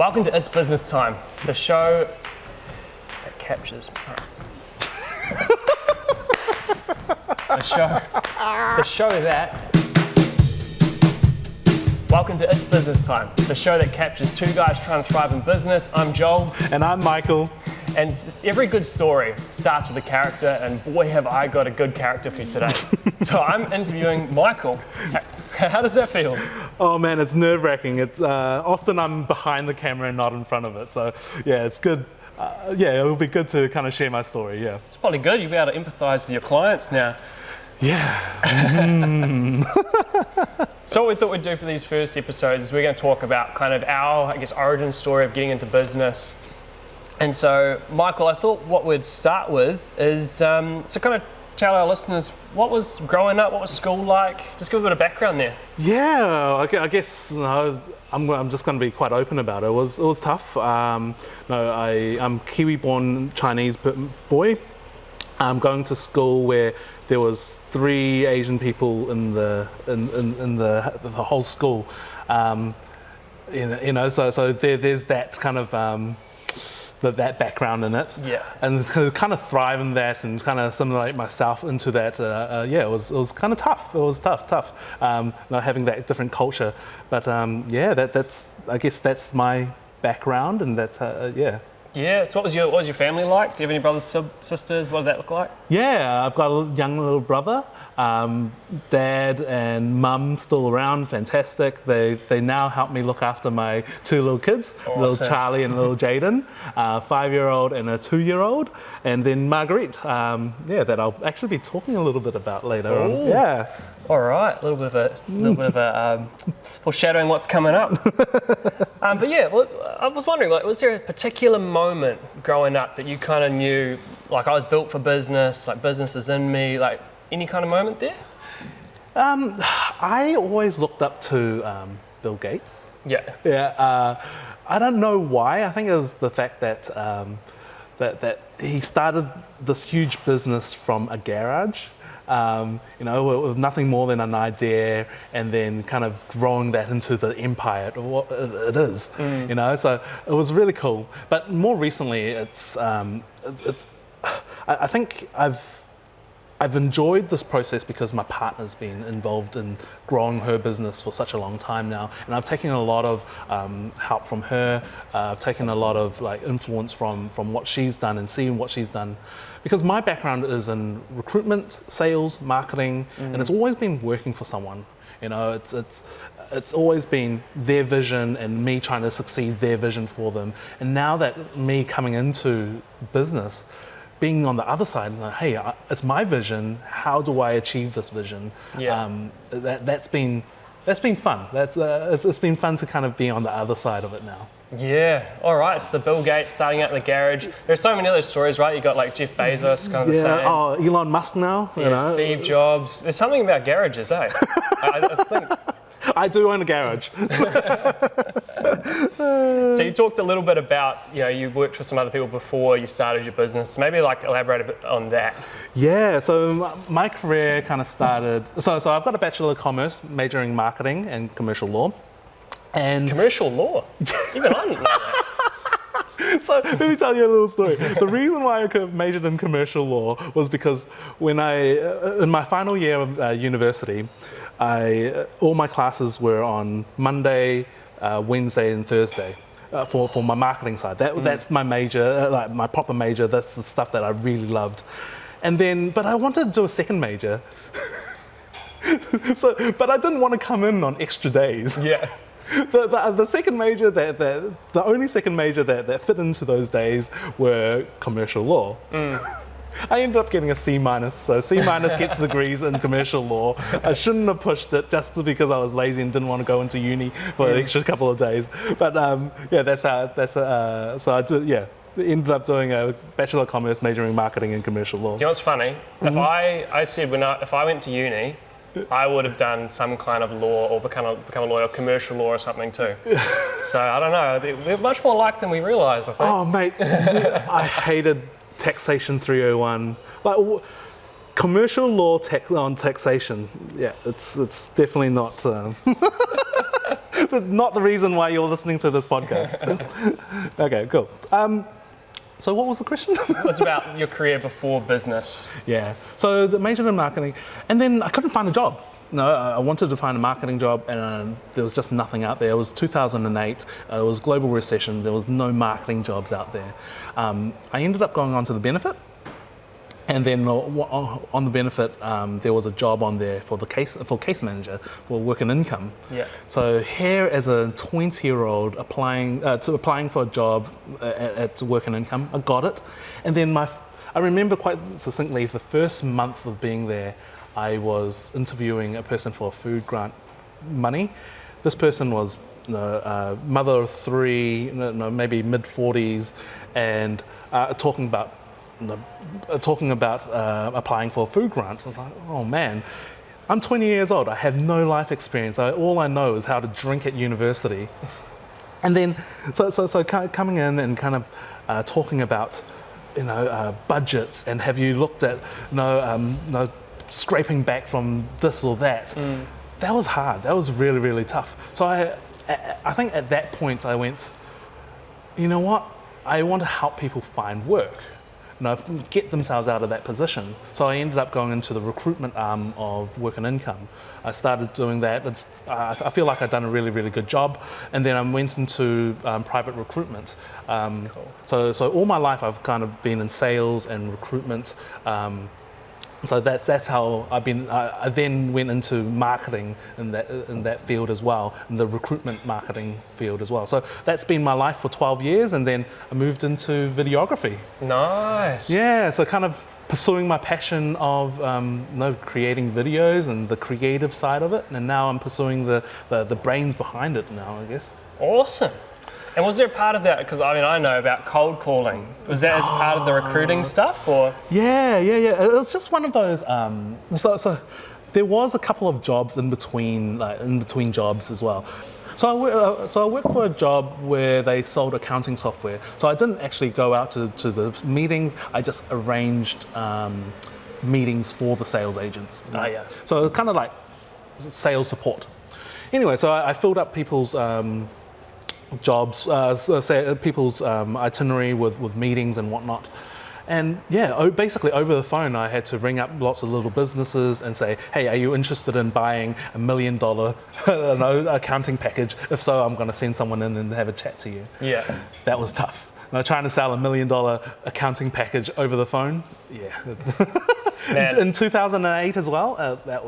Welcome to It's Business Time, the show that captures. the show that. Welcome to It's Business Time, the show that captures two guys trying to thrive in business. I'm Joel. And I'm Michael. And every good story starts with a character, and boy have I got a good character for you today. So I'm interviewing Michael. How does that feel? Oh man, it's nerve-wracking. It's often I'm behind the camera and not in front of it. So yeah, it's good. It'll be good to kind of share my story. Yeah. It's probably good. You'll be able to empathize with your clients now. Yeah. So what we thought we'd do for these first episodes is we're going to talk about kind of our, origin story of getting into business. And so, Michael, I thought what we'd start with is to kind of tell our listeners what was growing up, what was school like, just give a bit of background there. Yeah, I guess I'm just going to be quite open about it. It was tough. I'm Kiwi-born Chinese boy. I'm going to school where there was 3 Asian people in the whole school. So there's that kind of that background in it, yeah, and kind of thrive in that and kind of assimilate myself into that. It was kind of tough. It was tough. Having that different culture, but I guess that's my background, and that's Yeah. So what was your family like? Do you have any brothers, sisters? What did that look like? Yeah, I've got a young little brother. Dad and mum still around, fantastic. They now help me look after my 2 little kids, Awesome. Little Charlie and little Jaden, 5-year-old and a 2-year-old, and then Marguerite, that I'll actually be talking a little bit about later on. Yeah. All right, a little bit of a foreshadowing what's coming up. But yeah, well, I was wondering, was there a particular moment growing up that you kind of knew, like I was built for business, like business is in me, like any kind of moment there? I always looked up to Bill Gates. Yeah. Yeah. I don't know why. I think it was the fact that that he started this huge business from a garage. With nothing more than an idea, and then kind of growing that into the empire of what it is. So it was really cool. But more recently, I think I've enjoyed this process because my partner's been involved in growing her business for such a long time now, and I've taken a lot of help from her. I've taken a lot of influence from what she's done and seeing what she's done, because my background is in recruitment, sales, marketing, and it's always been working for someone. It's always been their vision and me trying to succeed their vision for them. And now that me coming into business, being on the other side, like, hey, it's my vision. How do I achieve this vision? Yeah. That's been fun. It's been fun to kind of be on the other side of it now. Yeah. All right. So the Bill Gates starting out in the garage. There's so many other stories, right? You got like Jeff Bezos, kind of the same. Oh, Elon Musk now. Yeah. Steve Jobs. There's something about garages, eh? I think. I do own a garage. So you talked a little bit about, you worked for some other people before you started your business. Maybe elaborate a bit on that. Yeah, so my career kind of started, so I've got a Bachelor of Commerce majoring in marketing and commercial law. And commercial law? Even I didn't know that. So let me tell you a little story. The reason why I majored in commercial law was because when in my final year of university, all my classes were on Monday, Wednesday and Thursday for my marketing side. That's my major, my proper major. That's the stuff that I really loved. And then, but I wanted to do a second major. But I didn't want to come in on extra days. Yeah. The second major the only second major that fit into those days were commercial law. I ended up getting a C-, so C- gets degrees in commercial law. I shouldn't have pushed it just because I was lazy and didn't want to go into uni for an extra couple of days. But so I did, ended up doing a Bachelor of Commerce majoring in marketing and commercial law. You know what's funny? If I said if I went to uni, I would have done some kind of law or become a lawyer, commercial law or something too. So I don't know, we're much more alike than we realise, I think. Oh mate, I hated taxation 301. Like commercial law on taxation, yeah, it's definitely not That's not the reason why you're listening to this podcast. Okay, cool. So what was the question? It was about your career before business. Yeah. So the majored in marketing, and then I couldn't find a job. No, I wanted to find a marketing job, and there was just nothing out there. It was 2008. It was global recession. There was no marketing jobs out there. I ended up going on to the benefit, and then on the benefit, there was a job on there for case manager for work and income. Yeah. So here, as a 20-year-old applying for a job at work and income, I got it, and then I remember quite succinctly the first month of being there. I was interviewing a person for a food grant money. This person was mother of three, maybe mid-40s, and talking about applying for a food grant. I was like, oh man, I'm 20 years old. I have no life experience. All I know is how to drink at university. And then, so coming in and kind of talking about, budgets, and have you looked at, scraping back from this or that. That was hard. That was really, really tough. So I think at that point I went, you know what? I want to help people find work, get themselves out of that position. So I ended up going into the recruitment arm of work and income. I started doing that. I feel like I've done a really, really good job. And then I went into private recruitment. Cool. So all my life I've kind of been in sales and recruitment. So that's how I've been. I then went into marketing in that field as well, in the recruitment marketing field as well. So that's been my life for 12 years, and then I moved into videography. Nice. Yeah, so kind of pursuing my passion of creating videos and the creative side of it, and now I'm pursuing the brains behind it now, I guess. Awesome. And was there a part of that, because I know about cold calling, was that as part of the recruiting stuff, or? Yeah. It was just one of those, so there was a couple of jobs in between jobs as well. So I worked for a job where they sold accounting software. So I didn't actually go out to the meetings, I just arranged meetings for the sales agents. Oh, yeah. So kind of like sales support. Anyway, so I filled up people's jobs, people's itinerary with meetings and whatnot. And yeah, basically over the phone, I had to ring up lots of little businesses and say, hey, are you interested in buying $1 million accounting package? If so, I'm going to send someone in and have a chat to you. Yeah. That was tough. Trying to sell $1 million accounting package over the phone, yeah. In 2008 as well, that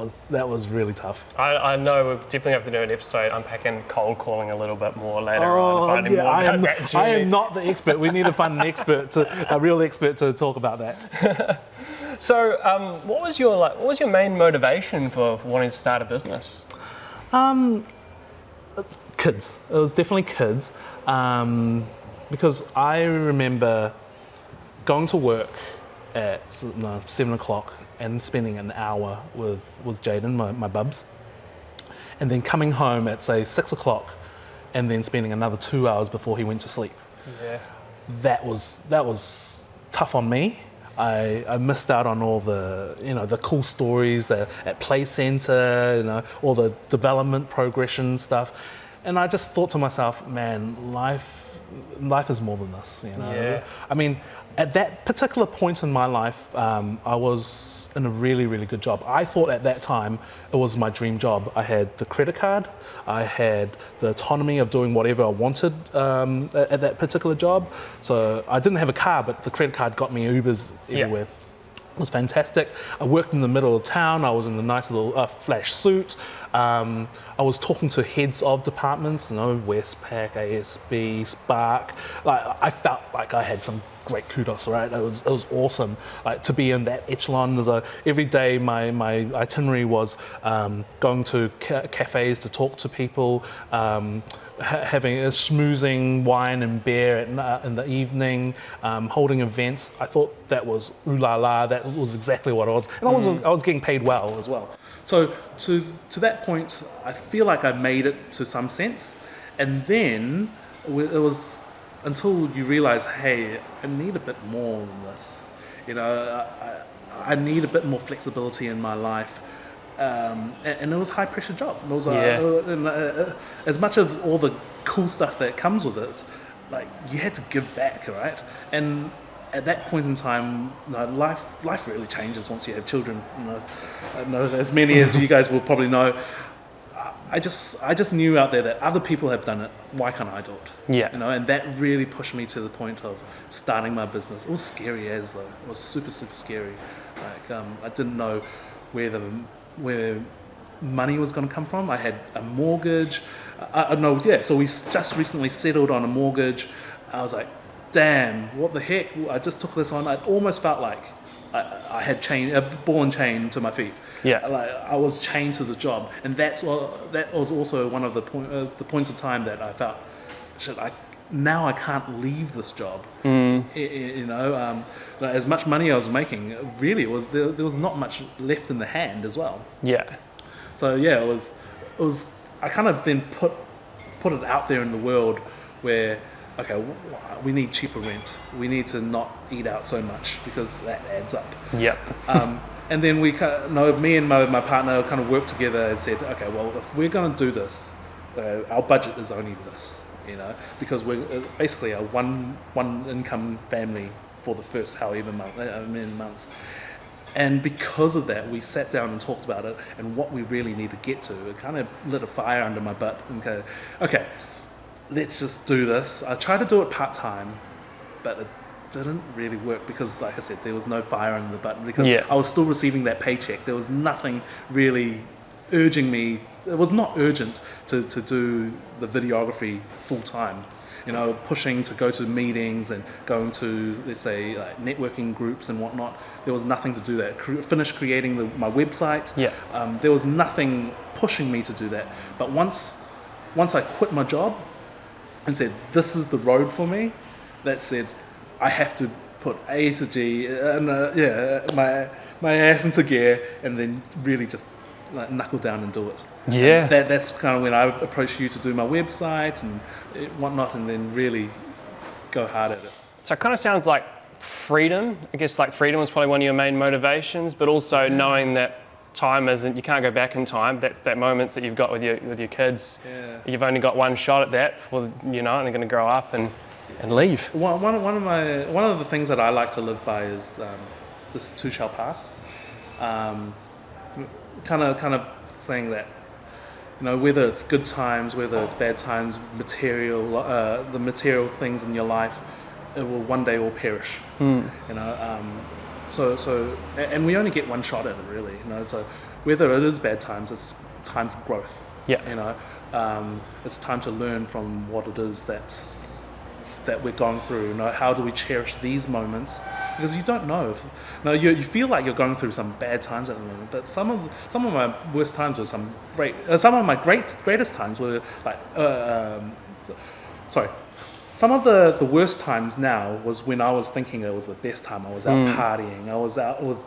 was really tough. I know we'll definitely have to do an episode unpacking cold calling a little bit more later on. Yeah, I am not the expert. We need to find a real expert to talk about that. So, what was your main motivation for wanting to start a business? Kids. It was definitely kids. Because I remember going to work at 7 o'clock and spending an hour with Jaden, my bubs, and then coming home at say 6 o'clock and then spending another 2 hours before he went to sleep. Yeah. That was tough on me. I missed out on all the cool stories at Play Center, all the development progression stuff, and I just thought to myself, man, life is more than this, Yeah. I mean, at that particular point in my life, I was in a really, really good job. I thought at that time it was my dream job. I had the credit card, I had the autonomy of doing whatever I wanted at that particular job. So I didn't have a car, but the credit card got me Ubers everywhere. It was fantastic. I worked in the middle of town. I was in a nice little flash suit. I was talking to heads of departments, Westpac, ASB, Spark. I felt like I had some great kudos, right? It was awesome. To be in that echelon. Every day my itinerary was going to cafes to talk to people, having a schmoozing wine and beer in the evening, holding events. I thought that was ooh la la. That was exactly what I was, and I was getting paid well as well. So to that point, I feel like I made it to some sense, and then it was until you realize, hey, I need a bit more than this. I need a bit more flexibility in my life. and it was a high pressure job. It was Yeah. as much of all the cool stuff that comes with it, like you had to give back, right? And at that point in time, life really changes once you have children. I know as many as you guys will probably know. I just knew out there that other people have done it. Why can't I do it? Yeah. And that really pushed me to the point of starting my business. It was scary though. It was super scary. Like I didn't know where money was going to come from. I had a mortgage. So we just recently settled on a mortgage. I was like, damn, what the heck? I just took this on. I almost felt like I had a ball and chain to my feet. Yeah. Like I was chained to the job, and that was also one of the points of time that I felt, shit, now I can't leave this job. Like as much money I was making, really, there was not much left in the hand as well. Yeah. So yeah, it was. I kind of then put it out there in the world where, okay, we need cheaper rent. We need to not eat out so much because that adds up. Yep. And then me and my partner kind of worked together and said, okay, well, if we're going to do this, our budget is only this, because we're basically a one income family for the first however many months. And because of that, we sat down and talked about it and what we really need to get to. It kind of lit a fire under my butt and go, okay, let's just do this. I tried to do it part-time, but it didn't really work because, like I said, there was no fire under the butt because I was still receiving that paycheck. There was nothing really urging me. It was not urgent to do the videography full-time. Pushing to go to meetings and going to, let's say, like networking groups and whatnot. There was nothing to do that. Finished creating my website. Yeah. There was nothing pushing me to do that. But once I quit my job and said, this is the road for me, that said, I have to put A to G and my ass into gear and then really just like knuckle down and do it. Yeah. That's kind of when I approached you to do my website and whatnot, and then really go hard at it. So it kind of sounds like freedom. I guess like freedom was probably one of your main motivations, but also knowing that time isn't, you can't go back in time. That's that moments that you've got with your kids. Yeah. You've only got one shot at that, and they're going to grow up and leave. One of the things that I like to live by is this too shall pass. Kind of saying that, whether it's good times, whether it's bad times, the material things in your life, it will one day all perish. So and we only get one shot at it, really. So whether it is bad times, it's time for growth. Yeah. It's time to learn from what it is that we're going through. How do we cherish these moments? Because you don't know if you feel like you're going through some bad times at the moment, but some of my worst times were some of my greatest times were like some of the worst times now was when I was thinking it was the best time. I was out partying. I was out. It was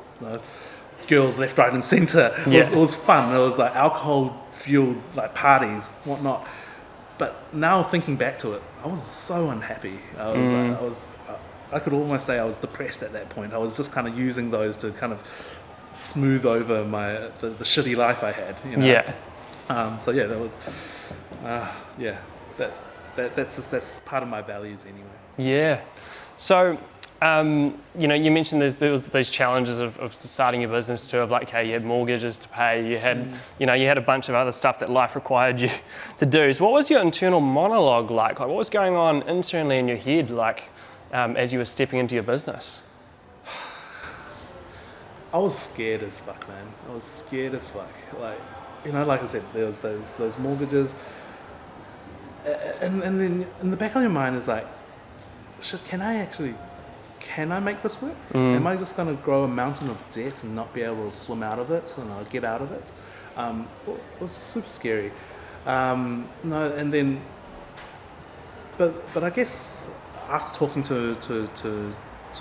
girls left, right, and centre. It was fun. It was like alcohol fueled like parties, whatnot. But now thinking back to it, I was so unhappy. I could almost say I was depressed at that point. I was just kind of using those to kind of smooth over the shitty life I had. Yeah. So yeah, that was that's part of my values anyway. Yeah. So you mentioned there was those challenges of starting your business too, of like, okay, you had mortgages to pay, you had you had a bunch of other stuff that life required you to do. So what was your internal monologue like? Like what was going on internally in your head, like as you were stepping into your business? I was scared as fuck, man. I was scared as fuck. Like, like I said, there was those mortgages, and then in the back of your mind is like, shit, can I make this work? Am I just going to grow a mountain of debt and not be able to swim out of it and get out of it? It was super scary. But I guess after talking to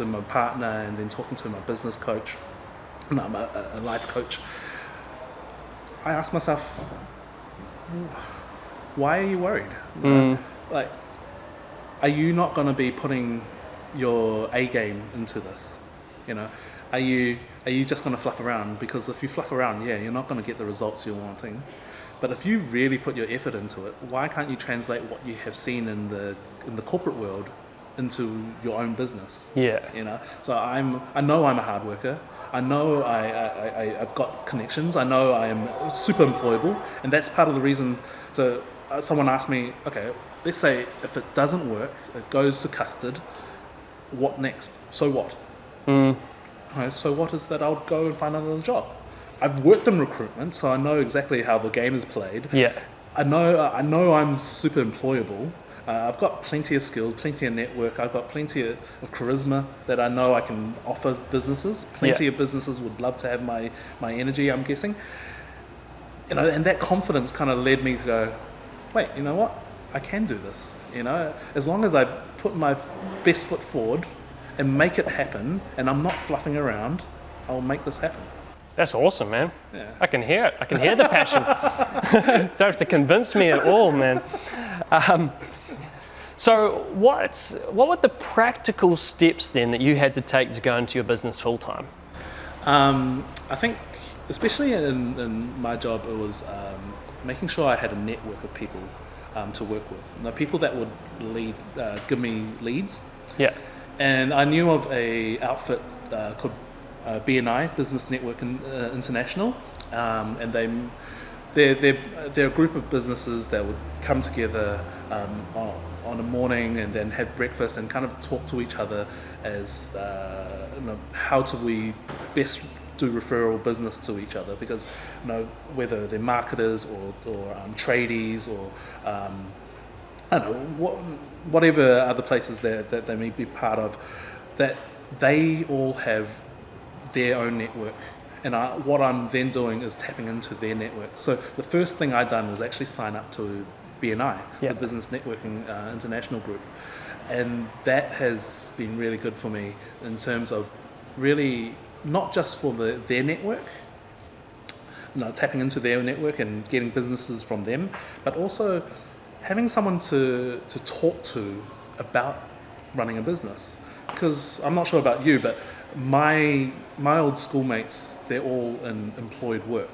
my partner and then talking to my business coach, a life coach, I asked myself, why are you worried? Like, are you not going to be putting your A game into this? Are you just going to fluff around? Because if you fluff around, yeah, you're not going to get the results you're wanting. But if you really put your effort into it, why can't you translate what you have seen in the corporate world into your own business? Yeah. So I know I'm a hard worker. I know I've got connections. I know I am super employable, and that's part of the reason. So someone asked me, okay, let's say if it doesn't work, it goes to custard. What next? So what? Right, so what is that? I'll go and find another job. I've worked in recruitment, so I know exactly how the game is played. Yeah. I know I'm super employable. I've got plenty of skills, plenty of network. I've got plenty of charisma that I know I can offer businesses. Plenty of businesses would love to have my energy, I'm guessing. And that confidence kind of led me to go, wait, you know what? I can do this. As long as I put my best foot forward and make it happen, and I'm not fluffing around, I'll make this happen. That's awesome, man. Yeah. I can hear it. I can hear the passion. Don't have to convince me at all, man. So what were the practical steps then that you had to take to go into your business full time? I think, especially in my job, it was making sure I had a network of people to work with. People that would give me leads. Yeah. And I knew of a outfit called BNI, Business Network International, and they're a group of businesses that would come together on a morning and then have breakfast and kind of talk to each other as how do we best do referral business to each other, because whether they're marketers or tradies or I don't know, whatever other places that they may be part of, that they all have their own network. And what I'm then doing is tapping into their network. So the first thing I done was actually sign up to BNI, the Business Networking International Group. And that has been really good for me in terms of really not just for their network, tapping into their network and getting businesses from them, but also having someone to talk to about running a business. Because I'm not sure about you, but my old schoolmates, they're all in employed work.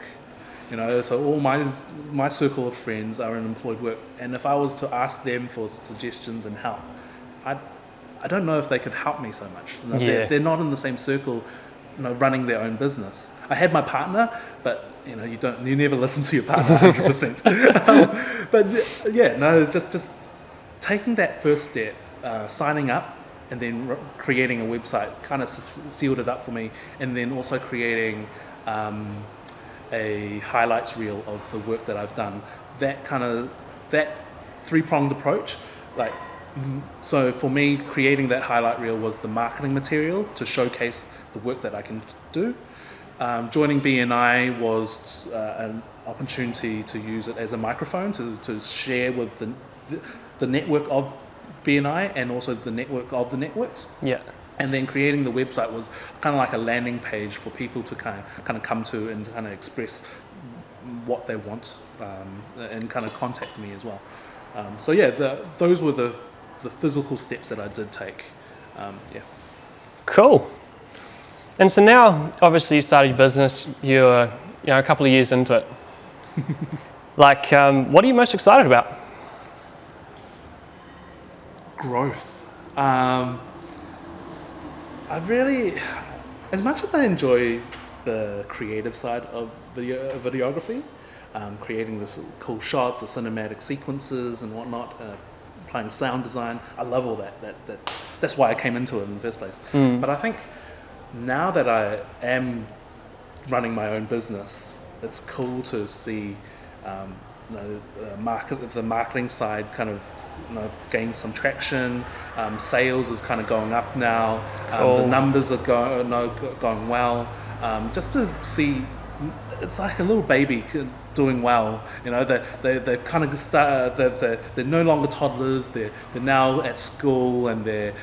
So all my circle of friends are in employed work. And if I was to ask them for suggestions and help, I don't know if they could help me so much. They're not in the same circle, running their own business. I had my partner, but you never listen to your partner 100%. Just taking that first step, signing up, and then creating a website kind of sealed it up for me. And then also creating a highlights reel of the work that I've done. That three-pronged approach, so for me, creating that highlight reel was the marketing material to showcase the work that I can do. Joining BNI was an opportunity to use it as a microphone to share with the network of BNI and also the network of the networks. Yeah. And then creating the website was kind of like a landing page for people to kind of come to and kind of express what they want and kind of contact me as well. Those were the physical steps that I did take. Cool. And so now, obviously, you started your business. You're a couple of years into it. What are you most excited about? Growth. I really, as much as I enjoy the creative side of videography, creating the cool shots, the cinematic sequences and whatnot, applying sound design, I love all that. That's why I came into it in the first place. But I think now that I am running my own business, it's cool to see the marketing side kind of gain some traction. Sales is kind of going up now. Cool. The numbers are going well. Just to see, it's like a little baby doing well. They kind of they're no longer toddlers. They're now at school and they're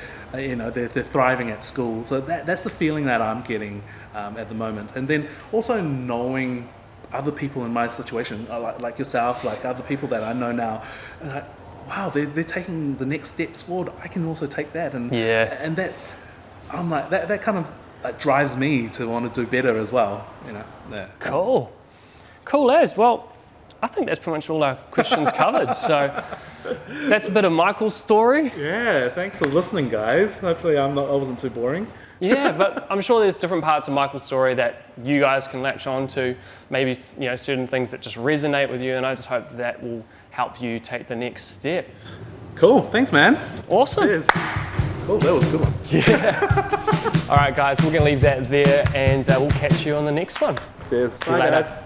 thriving at school. So that's the feeling that I'm getting at the moment. And then also knowing other people in my situation, like yourself, like other people that I know now, wow, they're taking the next steps forward. I can also take that, and that I'm like that kind of drives me to want to do better as well. You know. Yeah. Cool as well. I think that's pretty much all our questions covered. So that's a bit of Michael's story. Yeah. Thanks for listening, guys. Hopefully, I wasn't too boring. Yeah, but I'm sure there's different parts of Michael's story that you guys can latch on to, maybe certain things that just resonate with you, and I just hope that will help you take the next step. Cool, thanks man. Awesome. Cheers. Cool, that was a good one. Yeah. All right guys, we're gonna leave that there and we'll catch you on the next one. Cheers. See you later. Guys.